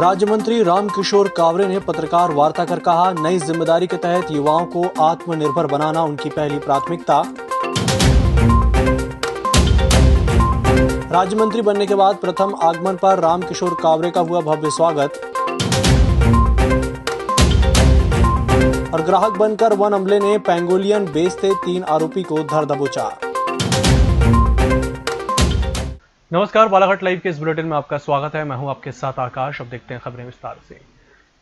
राज्य मंत्री रामकिशोर कावरे ने पत्रकार वार्ता कर कहा, नई जिम्मेदारी के तहत युवाओं को आत्मनिर्भर बनाना उनकी पहली प्राथमिकता। राज्य मंत्री बनने के बाद प्रथम आगमन पर रामकिशोर कावरे का हुआ भव्य स्वागत। और ग्राहक बनकर वन अमले ने पेंगोलियन बेचते 3 आरोपी को धर दबोचा। नमस्कार, बालाघाट लाइव के इस बुलेटिन में आपका स्वागत है। मैं हूं आपके साथ आकाश। अब देखते हैं खबरें विस्तार से।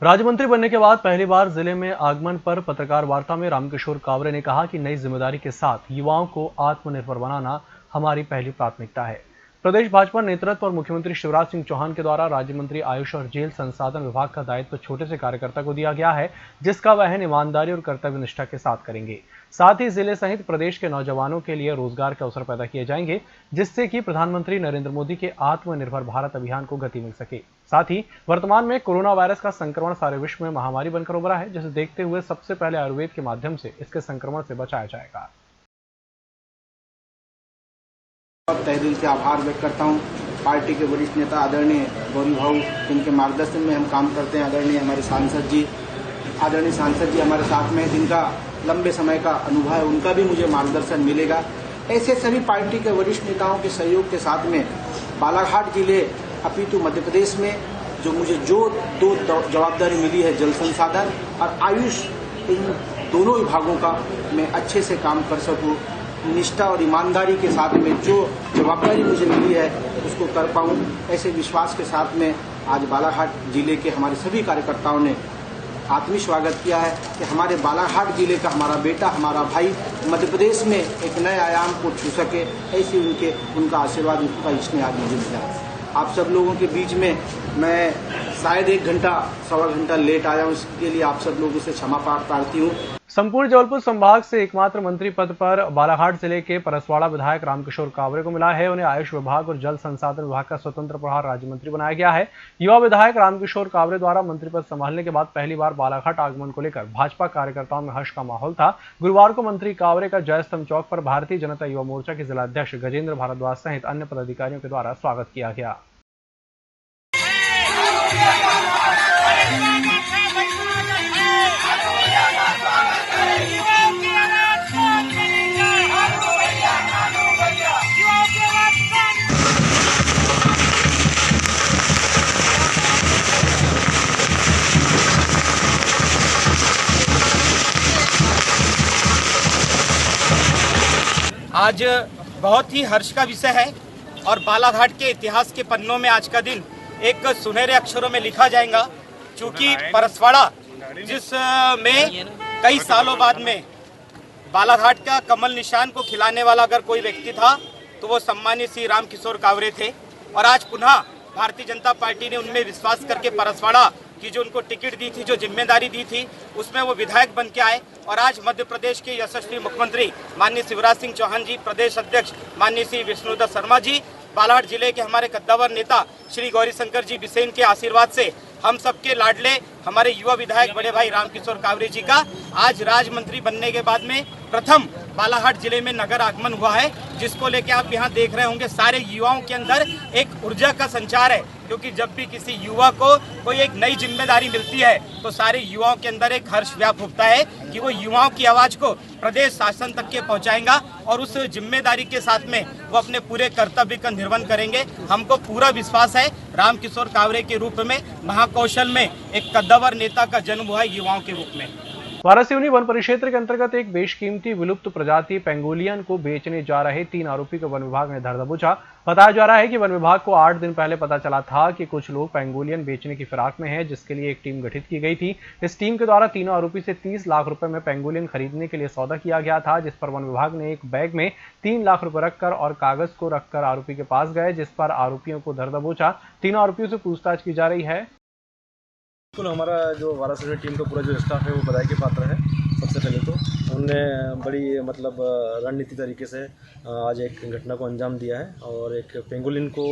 राज्य मंत्री बनने के बाद पहली बार जिले में आगमन पर पत्रकार वार्ता में रामकिशोर कावरे ने कहा कि नई जिम्मेदारी के साथ युवाओं को आत्मनिर्भर बनाना हमारी पहली प्राथमिकता है। प्रदेश भाजपा नेतृत्व और मुख्यमंत्री शिवराज सिंह चौहान के द्वारा राज्य मंत्री आयुष और जेल संसाधन विभाग का दायित्व छोटे से कार्यकर्ता को दिया गया है, जिसका वहन ईमानदारी और कर्तव्य निष्ठा के साथ करेंगे। साथ ही जिले सहित प्रदेश के नौजवानों के लिए रोजगार के अवसर पैदा किए जाएंगे, जिससे कि प्रधानमंत्री नरेंद्र मोदी के आत्मनिर्भर भारत अभियान को गति मिल सके। साथ ही वर्तमान में कोरोना वायरस का संक्रमण सारे विश्व में महामारी बनकर उभरा है, जिसे देखते हुए सबसे पहले आयुर्वेद के माध्यम से इसके संक्रमण से बचाया जाएगा। तहे दिल से आभार व्यक्त करता हूं पार्टी के वरिष्ठ नेता आदरणीय गौरी भाऊ, जिनके मार्गदर्शन में हम काम करते हैं। आदरणीय हमारे सांसद जी हमारे साथ में, जिनका लंबे समय का अनुभव है, उनका भी मुझे मार्गदर्शन मिलेगा। ऐसे सभी पार्टी के वरिष्ठ नेताओं के सहयोग के साथ में बालाघाट जिले अपितु मध्य प्रदेश में मुझे दो जवाबदारी मिली है, जल संसाधन और आयुष, इन दोनों विभागों का मैं अच्छे से काम कर सकूं। निष्ठा और ईमानदारी के साथ में जो जवाबदारी मुझे मिली है उसको कर पाऊं, ऐसे विश्वास के साथ में आज बालाघाट जिले के हमारे सभी कार्यकर्ताओं ने आत्मीय स्वागत किया है कि हमारे बालाघाट जिले का हमारा बेटा, हमारा भाई मध्य प्रदेश में एक नए आयाम को छू सके, ऐसे उनका आशीर्वाद, उनका स्नेह आज मुझे मिला। आप सब लोगों के बीच में मैं शायद 1 घंटा सवा घंटा लेट आया हूँ, इसके लिए आप सब लोगों से क्षमा प्रार्थी हूँ। संपूर्ण जबलपुर संभाग से एकमात्र मंत्री पद पर बालाघाट जिले के परसवाड़ा विधायक रामकिशोर कावरे को मिला है। उन्हें आयुष विभाग और जल संसाधन विभाग का स्वतंत्र प्रभार राज्य मंत्री बनाया गया है। युवा विधायक रामकिशोर कावरे द्वारा मंत्री पद संभालने के बाद पहली बार बालाघाट आगमन को लेकर भाजपा कार्यकर्ताओं में हर्ष का माहौल था। गुरुवार को मंत्री कावरे का जयस्तंभ चौक पर भारतीय जनता युवा मोर्चा के जिलाध्यक्ष गजेंद्र भारद्वाज सहित अन्य पदाधिकारियों के द्वारा स्वागत किया गया। आज बहुत ही हर्ष का विषय है और बालाघाट के इतिहास के पन्नों में आज का दिन एक सुनहरे अक्षरों में लिखा जाएगा, क्योंकि परसवाड़ा जिसमें कई सालों बाद में बालाघाट का कमल निशान को खिलाने वाला अगर कोई व्यक्ति था तो वो सम्मानीय श्री रामकिशोर कावरे थे। और आज पुनः भारतीय जनता पार्टी ने उनमें विश्वास करके परसवाड़ा की जो उनको टिकट दी थी, जो जिम्मेदारी दी थी, उसमें वो विधायक बन के आए। और आज मध्य प्रदेश के यशस्वी मुख्यमंत्री माननीय शिवराज सिंह चौहान जी, प्रदेश अध्यक्ष माननीय श्री विष्णुदत्त शर्मा जी, बालाघाट जिले के हमारे कद्दावर नेता श्री गौरीशंकर जी बिसेन के आशीर्वाद से हम सबके लाडले हमारे युवा विधायक बड़े भाई रामकिशोर कावरे जी का आज राज्य मंत्री बनने के बाद में प्रथम बालाघाट जिले में नगर आगमन हुआ है, जिसको लेके आप यहाँ देख रहे होंगे सारे युवाओं के अंदर एक ऊर्जा का संचार है। क्योंकि जब भी किसी युवा को कोई एक नई जिम्मेदारी मिलती है तो सारे युवाओं के अंदर एक हर्ष व्याप्त होता है कि वो युवाओं की आवाज को प्रदेश शासन तक के पहुंचाएगा और उस जिम्मेदारी के साथ में वो अपने पूरे कर्तव्य का निर्वहन करेंगे। हमको पूरा विश्वास है रामकिशोर कावरे के रूप में महाकौशल में एक कद्दावर नेता का जन्म हुआ है युवाओं के रूप में। वारासिवनी वन परिक्षेत्र के अंतर्गत एक बेशकीमती विलुप्त प्रजाति पेंगोलियन को बेचने जा रहे 3 आरोपी को वन विभाग ने धर दबोचा। बताया जा रहा है कि वन विभाग को 8 दिन पहले पता चला था कि कुछ लोग पेंगोलियन बेचने की फिराक में हैं, जिसके लिए एक टीम गठित की गई थी। इस टीम के द्वारा तीनों आरोपी से 30 लाख रुपए में पेंगोलियन खरीदने के लिए सौदा किया गया था, जिस पर वन विभाग ने एक बैग में 3 लाख रुपए रखकर और कागज को रखकर आरोपी के पास गए, जिस पर आरोपियों को धर दबोचा। तीनों आरोपियों से पूछताछ की जा रही है। बिल्कुल, हमारा जो वारासिवनी टीम का पूरा जो स्टाफ है वो बधाई के पात्र है। सबसे पहले तो उन्होंने बड़ी रणनीति तरीके से आज एक घटना को अंजाम दिया है और एक पेंगोलिन को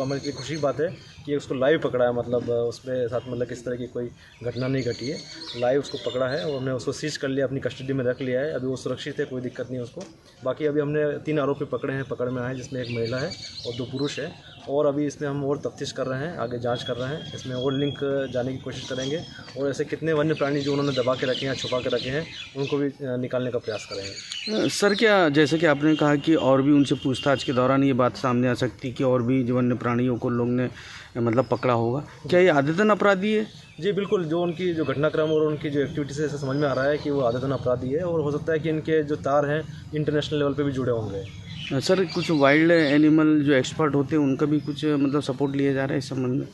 हमारे लिए खुशी की बात है कि उसको लाइव पकड़ा है। उसमें साथ किस तरह की कोई घटना नहीं घटी है, लाइव उसको पकड़ा है और हमने उसको सीज कर लिया, अपनी कस्टडी में रख लिया है। अभी वो सुरक्षित है, कोई दिक्कत नहीं है उसको। बाकी अभी हमने 3 आरोपी पकड़े हैं, पकड़ में आए, जिसमें एक महिला है और 2 पुरुष है और अभी इसमें हम और तफ्तीश कर रहे हैं, आगे जांच कर रहे हैं, इसमें और लिंक जाने की कोशिश करेंगे और ऐसे कितने वन्य प्राणी जो उन्होंने दबा के रखे हैं, छुपा के रखे हैं, उनको भी निकालने का प्रयास करेंगे। सर, क्या जैसे कि आपने कहा कि और भी उनसे पूछताछ के दौरान ये बात सामने आ सकती कि और भी वन्य प्राणियों को लोग ने मतलब पकड़ा होगा, क्या ये आदतन अपराधी है? जी बिल्कुल, जो उनकी जो घटनाक्रम और उनकी जो एक्टिविटी से ऐसा समझ में आ रहा है कि वो आदतन अपराधी है और हो सकता है कि इनके जो तार हैं इंटरनेशनल लेवल पे भी जुड़े होंगे। सर, कुछ वाइल्ड एनिमल जो एक्सपर्ट होते हैं उनका भी कुछ मतलब सपोर्ट लिया जा रहा है इस संबंध में?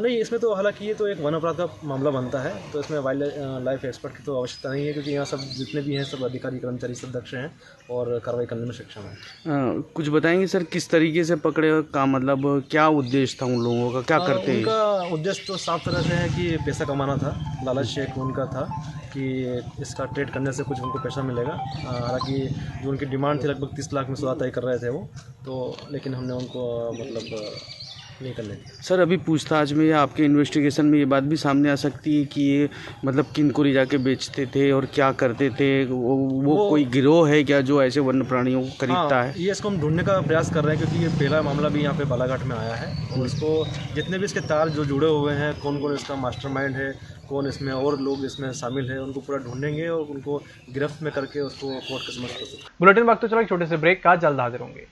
नहीं, इसमें तो हालांकि ये तो एक वन अपराध का मामला बनता है, तो इसमें वाइल्ड लाइफ एक्सपर्ट की तो आवश्यकता नहीं है, क्योंकि यहाँ सब जितने भी हैं सब अधिकारी कर्मचारी सब दक्ष हैं और कार्रवाई करने में सक्षम हैं। कुछ बताएंगे सर, किस तरीके से पकड़े का मतलब क्या उद्देश्य था उन लोगों का, क्या करते हैं? उनका उद्देश्य तो साफ तरह से है कि पैसा कमाना था, लालच शेख उनका था कि इसका ट्रेड करने से कुछ उनको पैसा मिलेगा। हालांकि जो उनकी डिमांड थी लगभग 30 लाख में सौदा तय कर रहे थे वो, तो लेकिन हमने उनको मतलब नहीं करने दी। सर, अभी पूछताछ में या आपके इन्वेस्टिगेशन में ये बात भी सामने आ सकती है कि ये मतलब किन को ले जाके बेचते थे और क्या करते थे? वो कोई गिरोह है क्या जो ऐसे वन्य प्राणियों को खरीदता है? ये इसको हम ढूंढने का प्रयास कर रहे हैं, क्योंकि ये पहला मामला भी यहाँ पे बालाघाट में आया है और इसको जितने भी इसके तार जो जुड़े हुए हैं, कौन कौन इसका मास्टरमाइंड है, कौन इसमें और लोग इसमें शामिल है, उनको पूरा ढूंढेंगे और उनको गिरफ्त में करके उसको कोर्ट के समक्ष प्रस्तुत। बुलेटिन वक्त तो चला एक छोटे से ब्रेक का, जल्द हाजिर होंगे।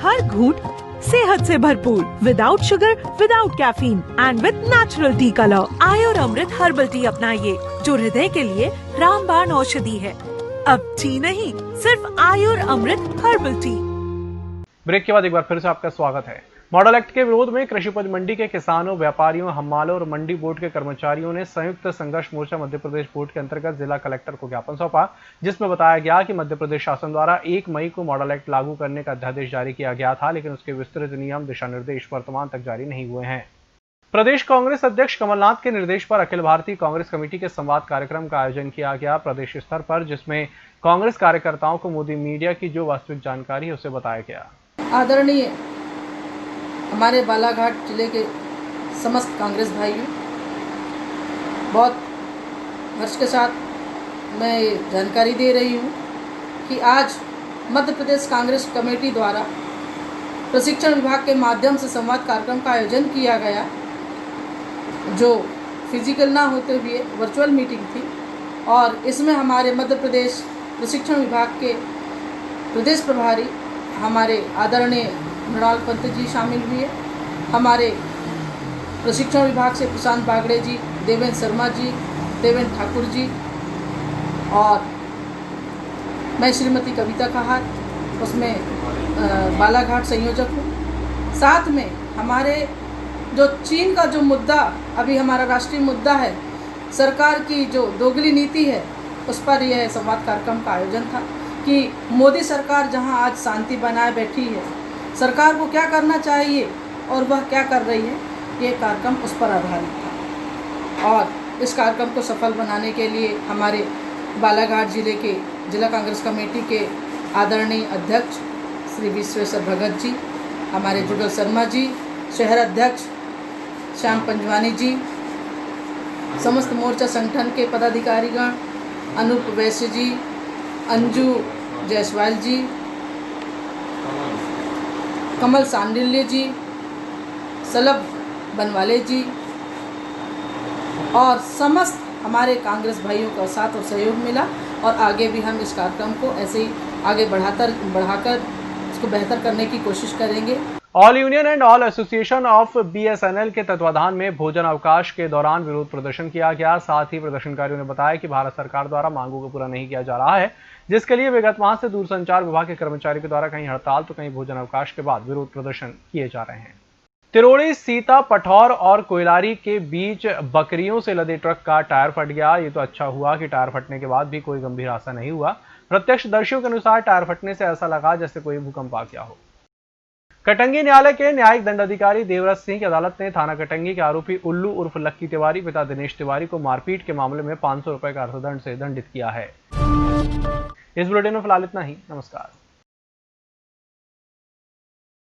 हर घूंट सेहत से भरपूर, without sugar, without caffeine and with natural tea colour. Ayur Amrit herbal tea अपनाइए, जो हृदय के लिए रामबाण औषधि है। अब टी नहीं, सिर्फ आयुर अमृत हर्बल टी। ब्रेक के बाद एक बार फिर से आपका स्वागत है। मॉडल एक्ट के विरोध में कृषि उपज मंडी के किसानों, व्यापारियों, हम्मालों और मंडी बोर्ड के कर्मचारियों ने संयुक्त संघर्ष मोर्चा मध्य प्रदेश बोर्ड के अंतर्गत जिला कलेक्टर को ज्ञापन सौंपा, जिसमें बताया गया कि मध्य प्रदेश शासन द्वारा 1 मई को मॉडल एक्ट लागू करने का अध्यादेश जारी किया गया था, लेकिन उसके विस्तृत नियम, दिशा निर्देश वर्तमान तक जारी नहीं हुए हैं। प्रदेश कांग्रेस अध्यक्ष कमलनाथ के निर्देश पर अखिल भारतीय कांग्रेस कमेटी के संवाद कार्यक्रम का आयोजन किया गया प्रदेश स्तर पर, जिसमें कांग्रेस कार्यकर्ताओं को मोदी मीडिया की जो वास्तविक जानकारी है उसे बताया गया। आदरणीय हमारे बालाघाट जिले के समस्त कांग्रेस भाइयों, बहुत हर्ष के साथ मैं ये जानकारी दे रही हूँ कि आज मध्य प्रदेश कांग्रेस कमेटी द्वारा प्रशिक्षण विभाग के माध्यम से संवाद कार्यक्रम का आयोजन किया गया, जो फिजिकल ना होते हुए वर्चुअल मीटिंग थी। और इसमें हमारे मध्य प्रदेश प्रशिक्षण विभाग के प्रदेश प्रभारी हमारे आदरणीय मृणाल पंत जी शामिल हुए, हमारे प्रशिक्षण विभाग से प्रशांत बागड़े जी, देवेंद्र शर्मा जी, देवेंद्र ठाकुर जी और मैं श्रीमती कविता कहार, उसमें बालाघाट संयोजक हूँ। साथ में हमारे जो चीन का जो मुद्दा अभी हमारा राष्ट्रीय मुद्दा है, सरकार की जो दोगली नीति है, उस पर यह संवाद कार्यक्रम का आयोजन था कि मोदी सरकार जहां आज शांति बनाए बैठी है, सरकार को क्या करना चाहिए और वह क्या कर रही है, ये कार्यक्रम उस पर आधारित था। और इस कार्यक्रम को सफल बनाने के लिए हमारे बालाघाट जिले के जिला कांग्रेस कमेटी के आदरणीय अध्यक्ष श्री विश्वेश्वर भगत जी, हमारे जुगल शर्मा जी, शहर अध्यक्ष श्याम पंजवानी जी, समस्त मोर्चा संगठन के पदाधिकारीगण, अनूप वैश्य जी, अंजू जायसवाल जी, कमल सांडिल्य जी, सलभ बनवाले जी और समस्त हमारे कांग्रेस भाइयों का साथ और सहयोग मिला। और आगे भी हम इस कार्यक्रम को ऐसे ही आगे बढ़ाकर इसको बेहतर करने की कोशिश करेंगे। All union and all association of BSNL के तत्वाधान में भोजन अवकाश के दौरान विरोध प्रदर्शन किया गया। साथ ही प्रदर्शनकारियों ने बताया कि भारत सरकार द्वारा मांगों को पूरा नहीं किया जा रहा है, जिसके लिए विगत माह से दूरसंचार विभाग के कर्मचारियों के द्वारा कहीं हड़ताल तो कहीं भोजन अवकाश के बाद विरोध प्रदर्शन किए जा रहे हैं। तिरोड़ी, सीता, पठौर और कोयलारी के बीच बकरियों से लदे ट्रक का टायर फट गया। ये तो अच्छा हुआ कि टायर फटने के बाद भी कोई गंभीर हादसा नहीं हुआ। प्रत्यक्षदर्शियों के अनुसार टायर फटने से ऐसा लगा जैसे कोई भूकंप आ गया हो। कटंगी न्यायालय के न्यायिक दंडाधिकारी देवराज सिंह की अदालत ने थाना कटंगी के आरोपी उल्लू उर्फ लक्की तिवारी पिता दिनेश तिवारी को मारपीट के मामले में 500 रुपए का अर्थदंड से दंडित किया है। इस बुलेटिन में फिलहाल इतना ही। नमस्कार।